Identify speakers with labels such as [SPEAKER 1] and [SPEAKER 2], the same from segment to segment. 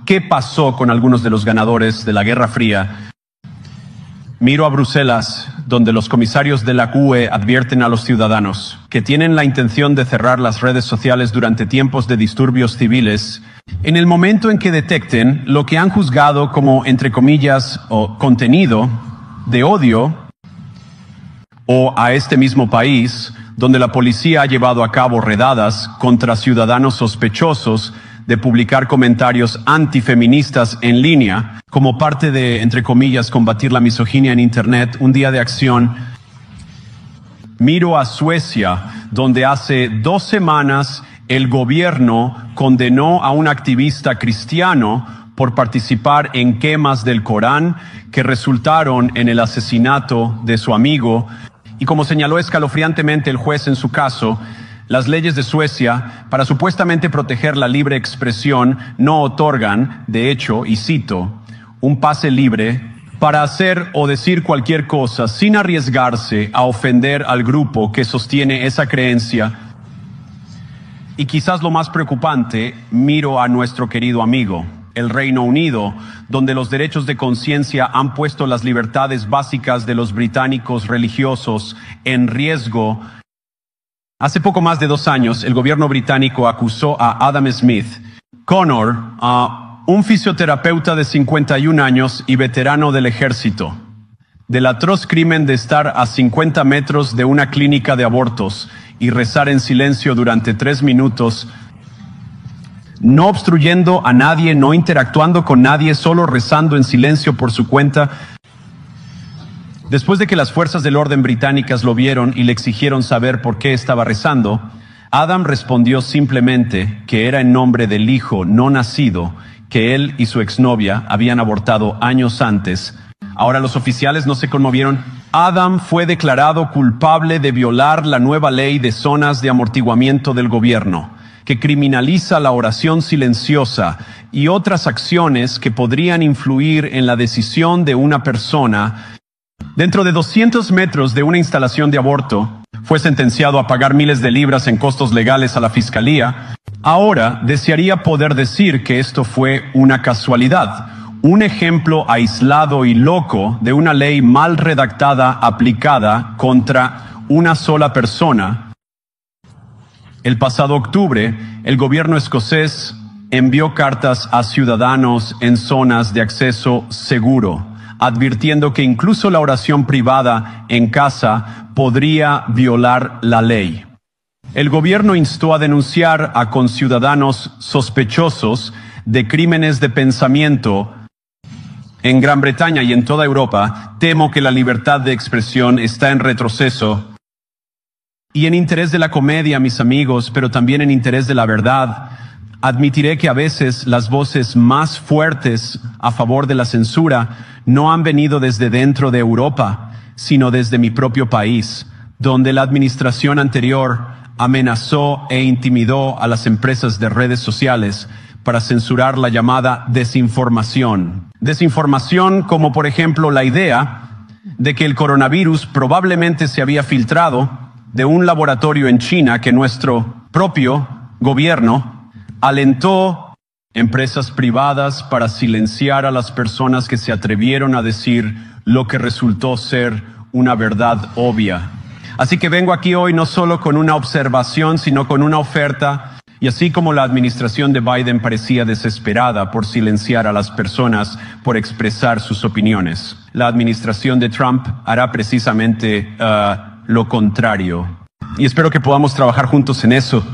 [SPEAKER 1] qué pasó con algunos de los ganadores de la Guerra Fría, miro a Bruselas, donde los comisarios de la UE advierten a los ciudadanos que tienen la intención de cerrar las redes sociales durante tiempos de disturbios civiles, en el momento en que detecten lo que han juzgado como, entre comillas, o contenido de odio, o a este mismo país, donde la policía ha llevado a cabo redadas contra ciudadanos sospechosos de publicar comentarios antifeministas en línea, como parte de, entre comillas, combatir la misoginia en Internet, un día de acción. Miro a Suecia, donde hace 2 semanas el gobierno condenó a un activista cristiano por participar en quemas del Corán que resultaron en el asesinato de su amigo. Y como señaló escalofriantemente el juez en su caso, las leyes de Suecia, para supuestamente proteger la libre expresión, no otorgan, de hecho, y cito, un pase libre para hacer o decir cualquier cosa sin arriesgarse a ofender al grupo que sostiene esa creencia. Y quizás lo más preocupante, miro a nuestro querido amigo, el Reino Unido, donde los derechos de conciencia han puesto las libertades básicas de los británicos religiosos en riesgo. Hace poco más de 2 años, el gobierno británico acusó a Adam Smith, Connor, un fisioterapeuta de 51 años y veterano del ejército, del atroz crimen de estar a 50 metros de una clínica de abortos y rezar en silencio durante 3 minutos, no obstruyendo a nadie, no interactuando con nadie, solo rezando en silencio por su cuenta. Después de que las fuerzas del orden británicas lo vieron y le exigieron saber por qué estaba rezando, Adam respondió simplemente que era en nombre del hijo no nacido que él y su exnovia habían abortado años antes. Ahora los oficiales no se conmovieron. Adam fue declarado culpable de violar la nueva ley de zonas de amortiguamiento del gobierno, que criminaliza la oración silenciosa y otras acciones que podrían influir en la decisión de una persona. Dentro de 200 metros de una instalación de aborto, fue sentenciado a pagar miles de libras en costos legales a la fiscalía. Ahora desearía poder decir que esto fue una casualidad, un ejemplo aislado y loco de una ley mal redactada aplicada contra una sola persona. El pasado octubre, el gobierno escocés envió cartas a ciudadanos en zonas de acceso seguro, advirtiendo que incluso la oración privada en casa podría violar la ley. El gobierno instó a denunciar a conciudadanos sospechosos de crímenes de pensamiento. En Gran Bretaña y en toda Europa, temo que la libertad de expresión está en retroceso. Y en interés de la comedia, mis amigos, pero también en interés de la verdad, admitiré que a veces las voces más fuertes a favor de la censura no han venido desde dentro de Europa, sino desde mi propio país, donde la administración anterior amenazó e intimidó a las empresas de redes sociales para censurar la llamada desinformación. Desinformación como, por ejemplo, la idea de que el coronavirus probablemente se había filtrado de un laboratorio en China que nuestro propio gobierno alentó empresas privadas para silenciar a las personas que se atrevieron a decir lo que resultó ser una verdad obvia. Así que vengo aquí hoy no solo con una observación, sino con una oferta. Y así como la administración de Biden parecía desesperada por silenciar a las personas por expresar sus opiniones, la administración de Trump hará precisamente lo contrario. Y espero que podamos trabajar juntos en eso.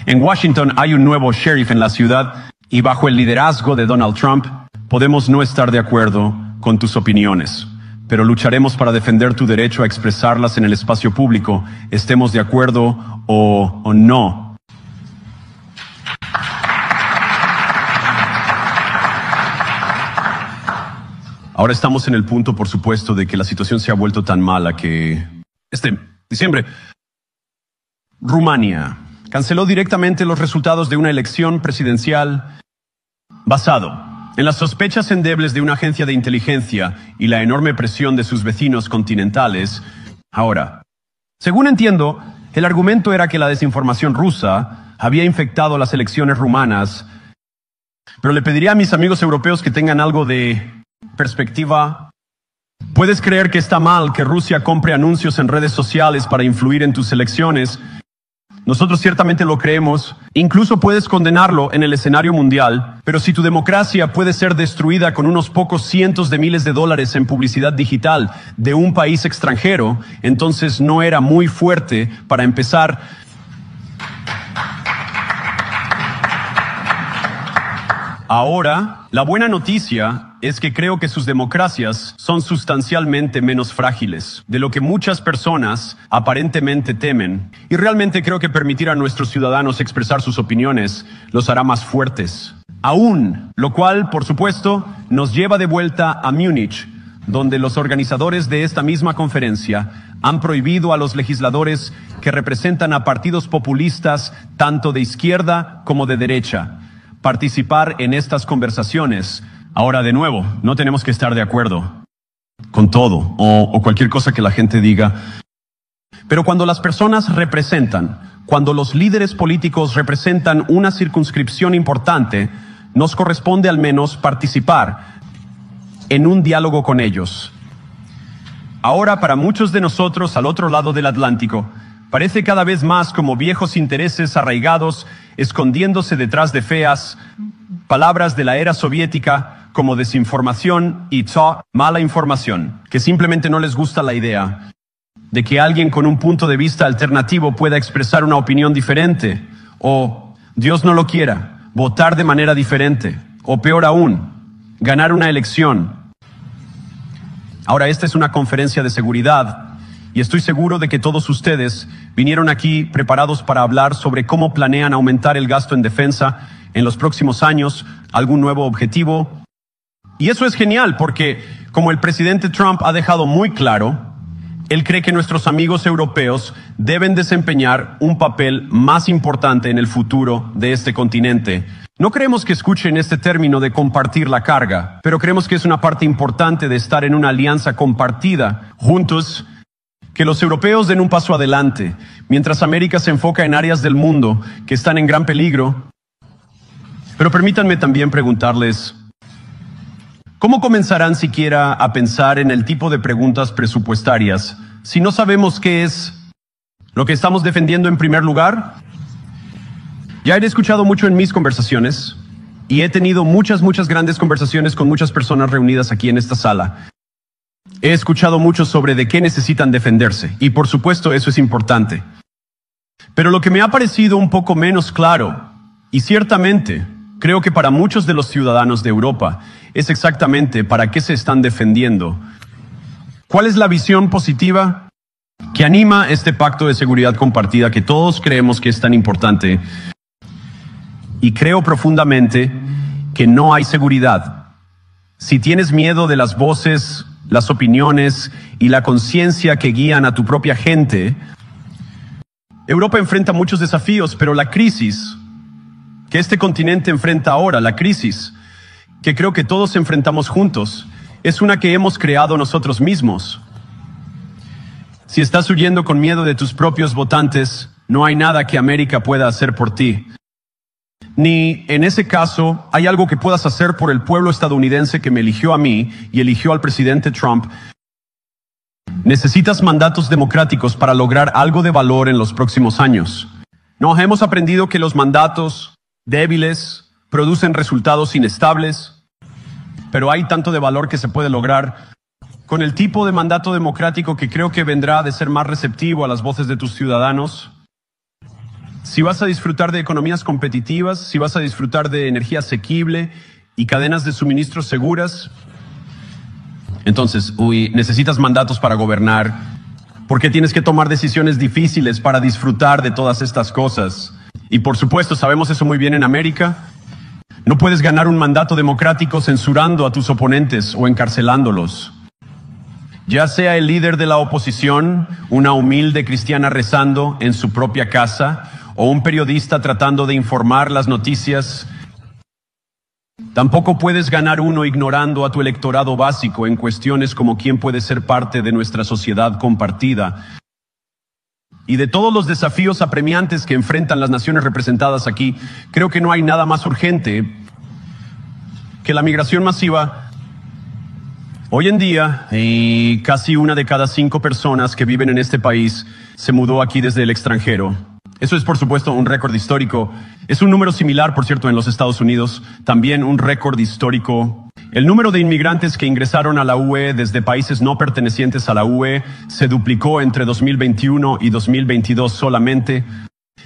[SPEAKER 1] En Washington hay un nuevo sheriff en la ciudad y bajo el liderazgo de Donald Trump podemos no estar de acuerdo con tus opiniones, pero lucharemos para defender tu derecho a expresarlas en el espacio público, estemos de acuerdo o no. Ahora estamos en el punto, por supuesto, de que la situación se ha vuelto tan mala que diciembre, Rumania canceló directamente los resultados de una elección presidencial basado en las sospechas endebles de una agencia de inteligencia y la enorme presión de sus vecinos continentales. Ahora, según entiendo, el argumento era que la desinformación rusa había infectado las elecciones rumanas. Pero le pediría a mis amigos europeos que tengan algo de perspectiva. Puedes creer que está mal que Rusia compre anuncios en redes sociales para influir en tus elecciones. Nosotros ciertamente lo creemos. Incluso puedes condenarlo en el escenario mundial. Pero si tu democracia puede ser destruida con unos pocos cientos de miles de dólares en publicidad digital de un país extranjero, entonces no era muy fuerte para empezar. Ahora, la buena noticia es que creo que sus democracias son sustancialmente menos frágiles de lo que muchas personas aparentemente temen. Y realmente creo que permitir a nuestros ciudadanos expresar sus opiniones los hará más fuertes. Aún, lo cual, por supuesto, nos lleva de vuelta a Múnich, donde los organizadores de esta misma conferencia han prohibido a los legisladores que representan a partidos populistas, tanto de izquierda como de derecha, participar en estas conversaciones. Ahora, de nuevo, no tenemos que estar de acuerdo con todo o cualquier cosa que la gente diga. Pero cuando las personas representan, cuando los líderes políticos representan una circunscripción importante, nos corresponde al menos participar en un diálogo con ellos. Ahora, para muchos de nosotros al otro lado del Atlántico, parece cada vez más como viejos intereses arraigados, escondiéndose detrás de feas palabras de la era soviética como desinformación y mala información, que simplemente no les gusta la idea de que alguien con un punto de vista alternativo pueda expresar una opinión diferente, o, Dios no lo quiera, votar de manera diferente, o peor aún, ganar una elección. Ahora, esta es una conferencia de seguridad, y estoy seguro de que todos ustedes vinieron aquí preparados para hablar sobre cómo planean aumentar el gasto en defensa en los próximos años, algún nuevo objetivo. Y eso es genial porque, como el presidente Trump ha dejado muy claro, él cree que nuestros amigos europeos deben desempeñar un papel más importante en el futuro de este continente. No creemos que escuchen este término de compartir la carga, pero creemos que es una parte importante de estar en una alianza compartida, juntos. Que los europeos den un paso adelante, mientras América se enfoca en áreas del mundo que están en gran peligro. Pero permítanme también preguntarles, ¿cómo comenzarán siquiera a pensar en el tipo de preguntas presupuestarias si no sabemos qué es lo que estamos defendiendo en primer lugar? Ya he escuchado mucho en mis conversaciones y he tenido muchas grandes conversaciones con muchas personas reunidas aquí en esta sala. He escuchado mucho sobre de qué necesitan defenderse, y por supuesto eso es importante. Pero lo que me ha parecido un poco menos claro, y ciertamente creo que para muchos de los ciudadanos de Europa, es exactamente para qué se están defendiendo. ¿Cuál es la visión positiva que anima este pacto de seguridad compartida que todos creemos que es tan importante? Y creo profundamente que no hay seguridad si tienes miedo de las voces, las opiniones y la conciencia que guían a tu propia gente. Europa enfrenta muchos desafíos, pero la crisis que este continente enfrenta ahora, la crisis que creo que todos enfrentamos juntos, es una que hemos creado nosotros mismos. Si estás huyendo con miedo de tus propios votantes, no hay nada que América pueda hacer por ti. Ni, en ese caso, hay algo que puedas hacer por el pueblo estadounidense que me eligió a mí y eligió al presidente Trump. Necesitas mandatos democráticos para lograr algo de valor en los próximos años. Nos hemos aprendido que los mandatos débiles producen resultados inestables, pero hay tanto de valor que se puede lograr con el tipo de mandato democrático que creo que vendrá de ser más receptivo a las voces de tus ciudadanos. Si vas a disfrutar de economías competitivas, si vas a disfrutar de energía asequible y cadenas de suministros seguras, entonces, necesitas mandatos para gobernar, porque tienes que tomar decisiones difíciles para disfrutar de todas estas cosas. Y por supuesto, sabemos eso muy bien en América. No puedes ganar un mandato democrático censurando a tus oponentes o encarcelándolos. Ya sea el líder de la oposición, una humilde cristiana rezando en su propia casa, o un periodista tratando de informar las noticias. Tampoco puedes ganar uno ignorando a tu electorado básico en cuestiones como quién puede ser parte de nuestra sociedad compartida. Y de todos los desafíos apremiantes que enfrentan las naciones representadas aquí, creo que no hay nada más urgente que la migración masiva, hoy en día, y casi 1 de cada 5 personas que viven en este país se mudó aquí desde el extranjero. Eso es, por supuesto, un récord histórico. Es un número similar, por cierto, en los Estados Unidos. También un récord histórico. El número de inmigrantes que ingresaron a la UE desde países no pertenecientes a la UE se duplicó entre 2021 y 2022 solamente.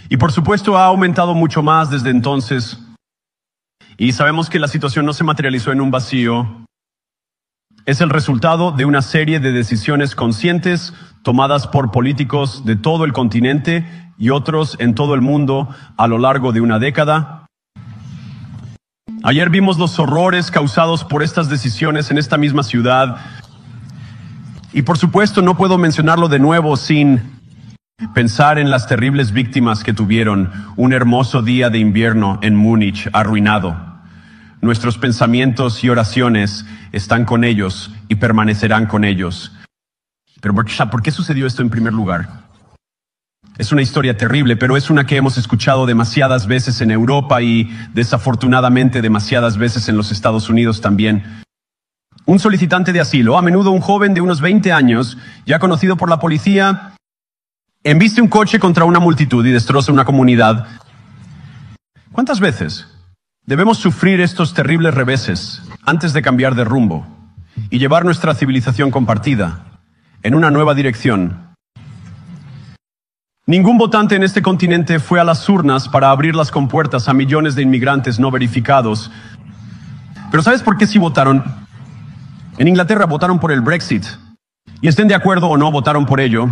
[SPEAKER 1] Y, por supuesto, ha aumentado mucho más desde entonces. Y sabemos que la situación no se materializó en un vacío. Es el resultado de una serie de decisiones conscientes tomadas por políticos de todo el continente y otros en todo el mundo a lo largo de una década. Ayer vimos los horrores causados por estas decisiones en esta misma ciudad. Y por supuesto no puedo mencionarlo de nuevo sin pensar en las terribles víctimas que tuvieron un hermoso día de invierno en Múnich arruinado. Nuestros pensamientos y oraciones están con ellos y permanecerán con ellos. Pero ¿por qué sucedió esto en primer lugar? Es una historia terrible, pero es una que hemos escuchado demasiadas veces en Europa y desafortunadamente demasiadas veces en los Estados Unidos también. Un solicitante de asilo, a menudo un joven de unos 20 años, ya conocido por la policía, embiste un coche contra una multitud y destroza una comunidad. ¿Cuántas veces debemos sufrir estos terribles reveses antes de cambiar de rumbo y llevar nuestra civilización compartida en una nueva dirección? Ningún votante en este continente fue a las urnas para abrir las compuertas a millones de inmigrantes no verificados. Pero ¿sabes por qué sí votaron? En Inglaterra votaron por el Brexit. Y estén de acuerdo o no, votaron por ello.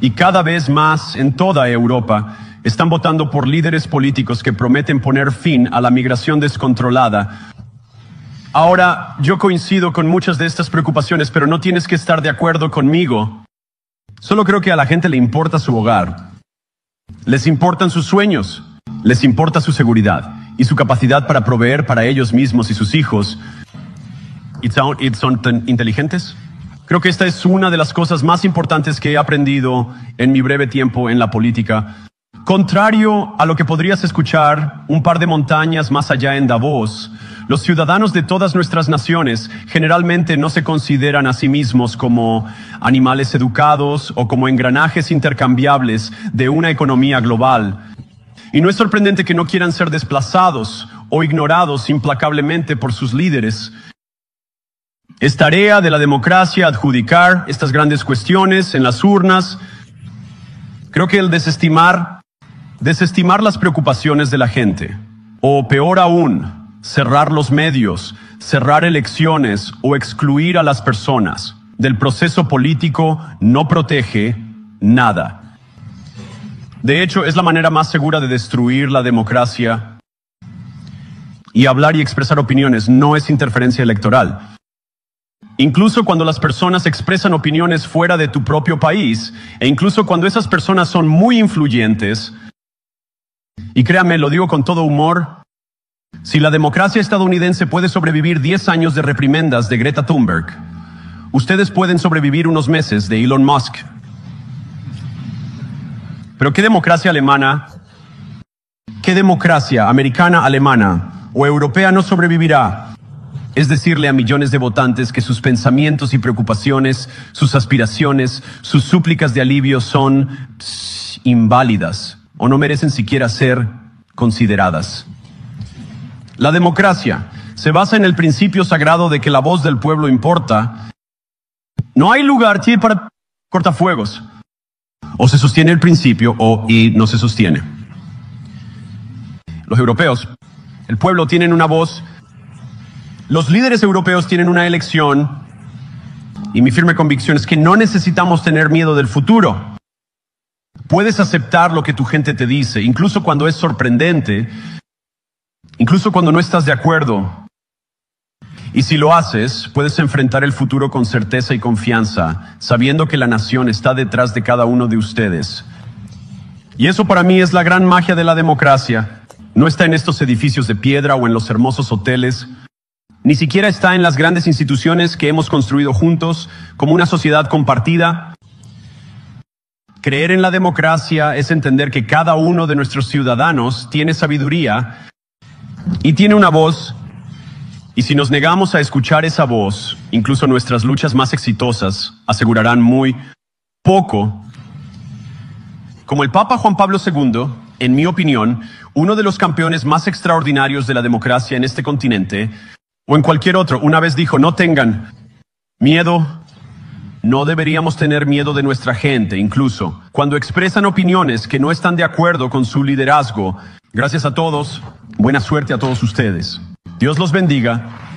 [SPEAKER 1] Y cada vez más en toda Europa están votando por líderes políticos que prometen poner fin a la migración descontrolada. Ahora, yo coincido con muchas de estas preocupaciones, pero no tienes que estar de acuerdo conmigo. Solo creo que a la gente le importa su hogar, les importan sus sueños, les importa su seguridad y su capacidad para proveer para ellos mismos y sus hijos. ¿Y son tan inteligentes? Creo que esta es una de las cosas más importantes que he aprendido en mi breve tiempo en la política. Contrario a lo que podrías escuchar un par de montañas más allá en Davos, los ciudadanos de todas nuestras naciones generalmente no se consideran a sí mismos como animales educados o como engranajes intercambiables de una economía global. Y no es sorprendente que no quieran ser desplazados o ignorados implacablemente por sus líderes. Es tarea de la democracia adjudicar estas grandes cuestiones en las urnas. Creo que el desestimar las preocupaciones de la gente, o peor aún, cerrar los medios, cerrar elecciones o excluir a las personas del proceso político no protege nada. De hecho, es la manera más segura de destruir la democracia. Y hablar y expresar opiniones no es interferencia electoral. Incluso cuando las personas expresan opiniones fuera de tu propio país, e incluso cuando esas personas son muy influyentes, y créame, lo digo con todo humor, si la democracia estadounidense puede sobrevivir 10 años de reprimendas de Greta Thunberg, ustedes pueden sobrevivir unos meses de Elon Musk. Pero ¿qué democracia alemana, qué democracia americana, alemana o europea no sobrevivirá? Es decirle a millones de votantes que sus pensamientos y preocupaciones, sus aspiraciones, sus súplicas de alivio son inválidas o no merecen siquiera ser consideradas. La democracia se basa en el principio sagrado de que la voz del pueblo importa. No hay lugar para cortafuegos. O se sostiene el principio y no se sostiene. Los europeos, el pueblo, tienen una voz. Los líderes europeos tienen una elección. Y mi firme convicción es que no necesitamos tener miedo del futuro. Puedes aceptar lo que tu gente te dice, incluso cuando es sorprendente, incluso cuando no estás de acuerdo. Y si lo haces, puedes enfrentar el futuro con certeza y confianza, sabiendo que la nación está detrás de cada uno de ustedes. Y eso para mí es la gran magia de la democracia. No está en estos edificios de piedra o en los hermosos hoteles. Ni siquiera está en las grandes instituciones que hemos construido juntos como una sociedad compartida. Creer en la democracia es entender que cada uno de nuestros ciudadanos tiene sabiduría y tiene una voz Y si nos negamos a escuchar esa voz, incluso nuestras luchas más exitosas asegurarán muy poco. Como el Papa Juan Pablo II, en mi opinión, uno de los campeones más extraordinarios de la democracia en este continente, o en cualquier otro, una vez dijo: no tengan miedo. No deberíamos tener miedo de nuestra gente, incluso cuando expresan opiniones que no están de acuerdo con su liderazgo. Gracias a todos. Buena suerte a todos ustedes. Dios los bendiga.